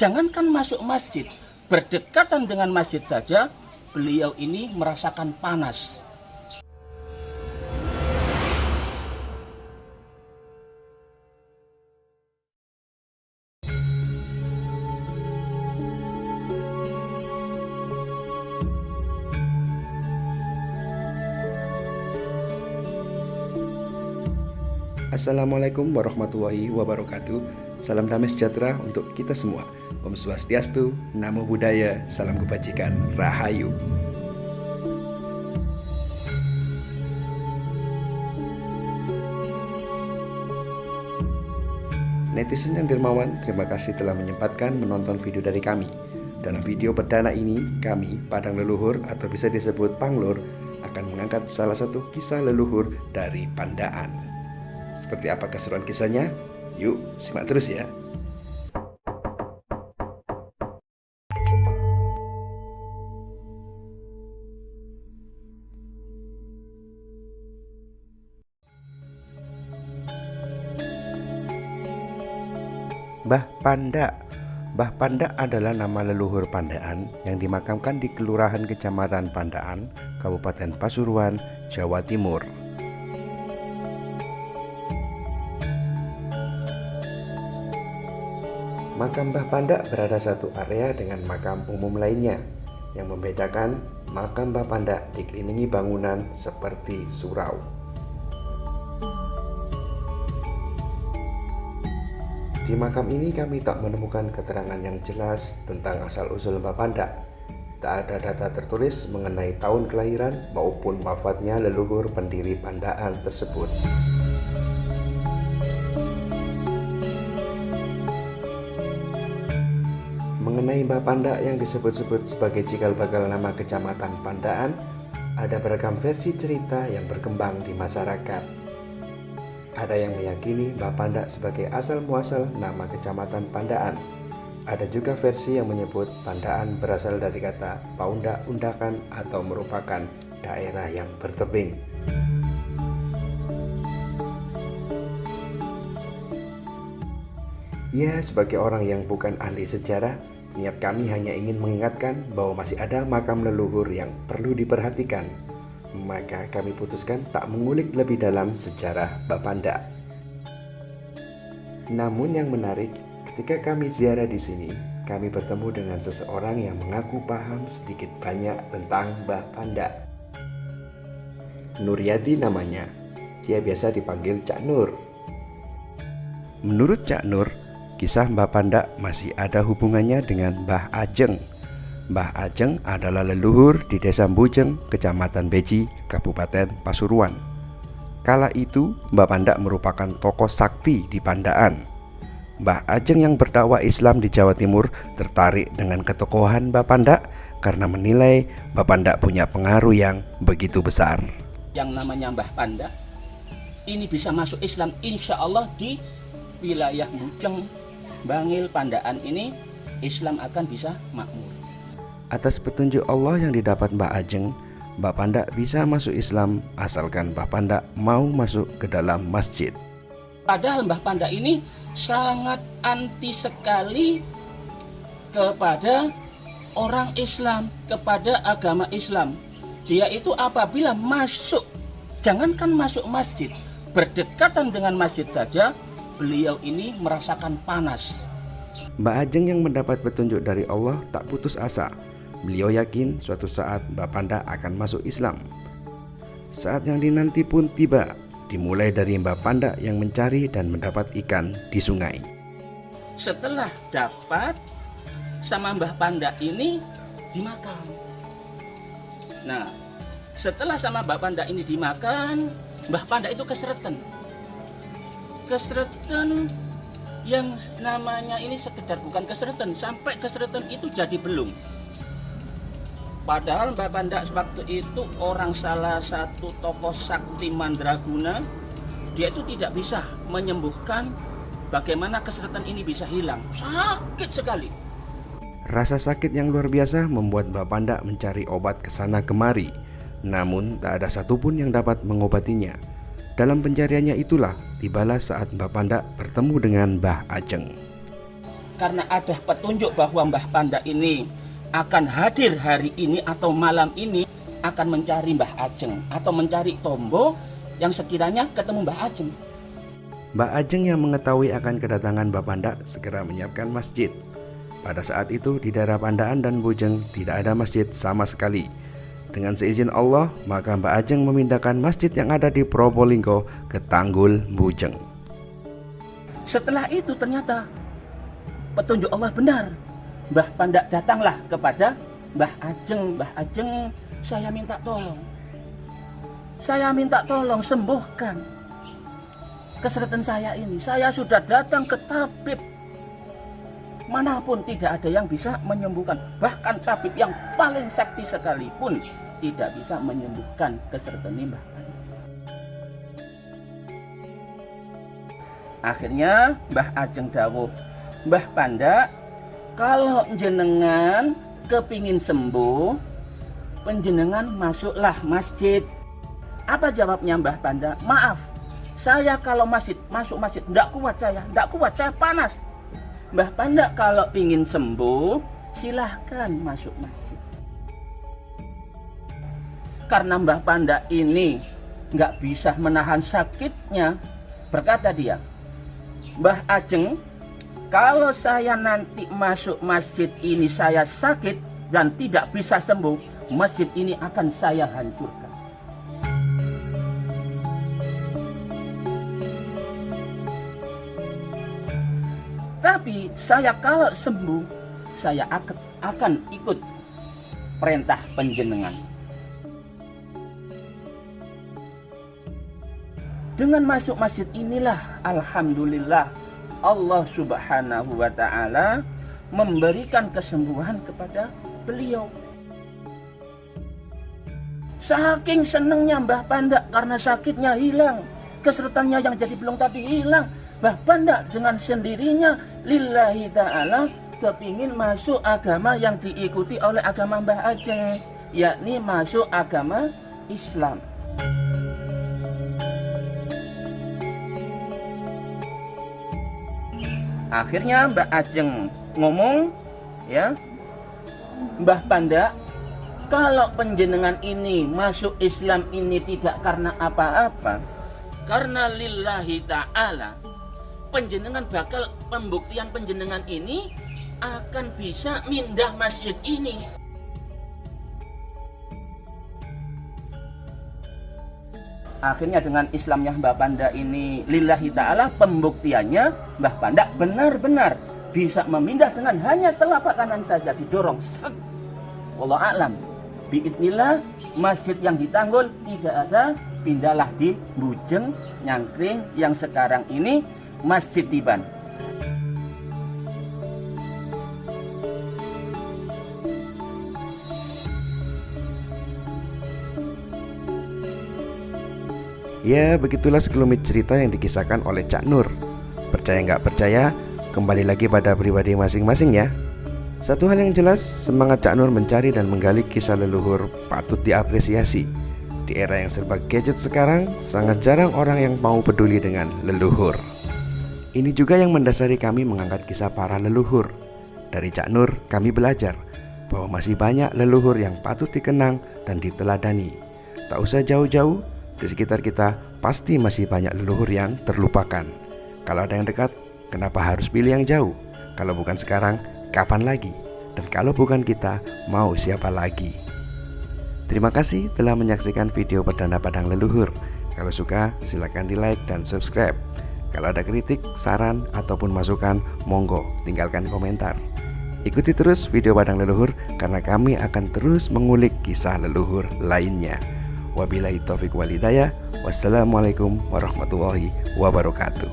Jangankan masuk masjid, berdekatan dengan masjid saja, beliau ini merasakan panas. Assalamualaikum warahmatullahi wabarakatuh. Salam damai sejahtera untuk kita semua. Om Swastiastu, Namo Buddhaya, salam kebajikan, Rahayu. Netizen yang dermawan, terima kasih telah menyempatkan menonton video dari kami. Dalam video perdana ini, kami, Padang Leluhur atau bisa disebut Panglur, akan mengangkat salah satu kisah leluhur dari Pandaan. Seperti apa keseruan kisahnya? Yuk, simak terus ya. Mbah Panda. Mbah Panda adalah nama leluhur Pandaan yang dimakamkan di Kelurahan Kecamatan Pandaan, Kabupaten Pasuruan, Jawa Timur. Makam Mbah Panda berada satu area dengan makam umum lainnya. Yang membedakan, makam Mbah Panda dikelilingi bangunan seperti surau. Di makam ini kami tak menemukan keterangan yang jelas tentang asal-usul Mbah Panda. Tak ada data tertulis mengenai tahun kelahiran maupun wafatnya leluhur pendiri Pandaan tersebut. Mengenai Mbah Panda yang disebut-sebut sebagai cikal bakal nama Kecamatan Pandaan, ada beragam versi cerita yang berkembang di masyarakat. Ada yang meyakini Mbah Panda sebagai asal muasal nama Kecamatan Pandaan. Ada juga versi yang menyebut Pandaan berasal dari kata paunda-undakan atau merupakan daerah yang bertebing. Ya, sebagai orang yang bukan ahli sejarah, niat kami hanya ingin mengingatkan bahwa masih ada makam leluhur yang perlu diperhatikan. Maka kami putuskan tak mengulik lebih dalam sejarah Mbah Panda. Namun yang menarik, ketika kami ziarah di sini, kami bertemu dengan seseorang yang mengaku paham sedikit banyak tentang Mbah Panda. Nuryadi namanya. Dia biasa dipanggil Cak Nur. Menurut Cak Nur, kisah Mbah Panda masih ada hubungannya dengan Mbah Ajeng. Mbah Ajeng adalah leluhur di Desa Mbujeng, Kecamatan Beji, Kabupaten Pasuruan. Kala itu, Mbah Panda merupakan tokoh sakti di Pandaan. Mbah Ajeng yang berdakwah Islam di Jawa Timur tertarik dengan ketokohan Mbah Panda karena menilai Mbah Panda punya pengaruh yang begitu besar. Yang namanya Mbah Panda ini bisa masuk Islam insya Allah di wilayah Mbujeng, Bangil, Pandaan ini Islam akan bisa makmur. Atas petunjuk Allah yang didapat Mbah Ajeng, Mbah Panda bisa masuk Islam asalkan Mbah Panda mau masuk ke dalam masjid. Padahal Mbah Panda ini sangat anti sekali kepada orang Islam, kepada agama Islam. Dia itu apabila masuk, jangankan masuk masjid, berdekatan dengan masjid saja, beliau ini merasakan panas. Mbah Ajeng yang mendapat petunjuk dari Allah tak putus asa. Beliau yakin suatu saat Mbah Panda akan masuk Islam. Saat yang dinanti pun tiba, dimulai dari Mbah Panda yang mencari dan mendapat ikan di sungai. Setelah dapat, sama Mbah Panda ini dimakan. Nah, setelah sama Mbah Panda ini dimakan, Mbah Panda itu keseretan. Keseretan yang namanya ini sekedar bukan keseretan, sampai keseretan itu jadi belum. Padahal Mbah Panda waktu itu orang salah satu tokoh sakti mandraguna, dia itu tidak bisa menyembuhkan bagaimana keseretan ini bisa hilang. Sakit sekali. Rasa sakit yang luar biasa membuat Mbah Panda mencari obat ke sana kemari. Namun tak ada satupun yang dapat mengobatinya. Dalam pencariannya itulah tibalah saat Mbah Panda bertemu dengan Mbah Ajeng. karena ada petunjuk bahwa Mbah Panda ini akan hadir hari ini atau malam ini, akan mencari Mbah Ajeng atau mencari Tombo yang sekiranya ketemu Mbah Ajeng. Mbah Ajeng yang mengetahui akan kedatangan Mbah Panda segera menyiapkan masjid. Pada saat itu di daerah Pandaan dan Bujeng tidak ada masjid sama sekali. Dengan seizin Allah, maka Mbah Ajeng memindahkan masjid yang ada di Probolinggo ke Tanggul, Bujeng. Setelah itu ternyata petunjuk Allah benar. Mbah Panda datanglah kepada Mbah Ajeng. Mbah Ajeng, saya minta tolong. Saya minta tolong sembuhkan kesulitan saya ini. Saya sudah datang ke tabib manapun, tidak ada yang bisa menyembuhkan. Bahkan tabib yang paling sakti sekalipun tidak bisa menyembuhkan kesulitan ini, Mbah Panda. Akhirnya Mbah Ajeng dawuh, Mbah Panda, kalau jenengan kepingin sembuh, penjenengan masuklah masjid. Apa jawabnya Mbah Panda? Maaf, saya kalau masuk masjid tidak kuat, saya panas. Mbah Panda kalau pingin sembuh, silahkan masuk masjid. Karena Mbah Panda ini nggak bisa menahan sakitnya, berkata dia, Mbah Ajeng, kalau saya nanti masuk masjid ini saya sakit dan tidak bisa sembuh, masjid ini akan saya hancurkan. Tapi saya kalau sembuh, saya akan ikut perintah penjenengan. Dengan masuk masjid inilah, alhamdulillah, Allah Subhanahu wa ta'ala memberikan kesembuhan kepada beliau. Saking senangnya Mbah Panda karena sakitnya hilang, kesulitannya yang jadi belum tadi hilang, Mbah Panda dengan sendirinya lillahi ta'ala kepingin masuk agama yang diikuti oleh agama Mbah Ajeng, yakni masuk agama Islam. Akhirnya Mbah Ajeng ngomong, ya, Mbah Panda, kalau penjenengan ini masuk Islam ini tidak karena apa-apa, karena lillahi ta'ala, penjenengan bakal pembuktian penjenengan ini akan bisa mindah masjid ini. Akhirnya dengan Islamnya Mbah Panda ini lillahi ta'ala, pembuktiannya Mbah Panda benar-benar bisa memindah dengan hanya telapak kanan saja didorong. Wallahu a'lam. Biidznillah, masjid yang di Tanggul tidak ada, pindahlah di Bujeng, Nyangkring yang sekarang ini Masjid Tiban. Ya, begitulah sekelumit cerita yang dikisahkan oleh Cak Nur. Percaya nggak percaya, kembali lagi pada pribadi masing-masing ya. Satu hal yang jelas, semangat Cak Nur mencari dan menggali kisah leluhur patut diapresiasi. Di era yang serba gadget sekarang, sangat jarang orang yang mau peduli dengan leluhur. Ini juga yang mendasari kami mengangkat kisah para leluhur. Dari Cak Nur, kami belajar bahwa masih banyak leluhur yang patut dikenang dan diteladani. Tak usah jauh-jauh, di sekitar kita pasti masih banyak leluhur yang terlupakan. Kalau ada yang dekat, kenapa harus pilih yang jauh? Kalau bukan sekarang, kapan lagi? Dan kalau bukan kita, mau siapa lagi? Terima kasih telah menyaksikan video Perdana Padang Leluhur. Kalau suka, silakan di like dan subscribe. Kalau ada kritik, saran, ataupun masukan, monggo tinggalkan komentar. Ikuti terus video Padang Leluhur karena kami akan terus mengulik kisah leluhur lainnya. Wabillahi taufiq wal hidayah. Wassalamualaikum warahmatullahi wabarakatuh.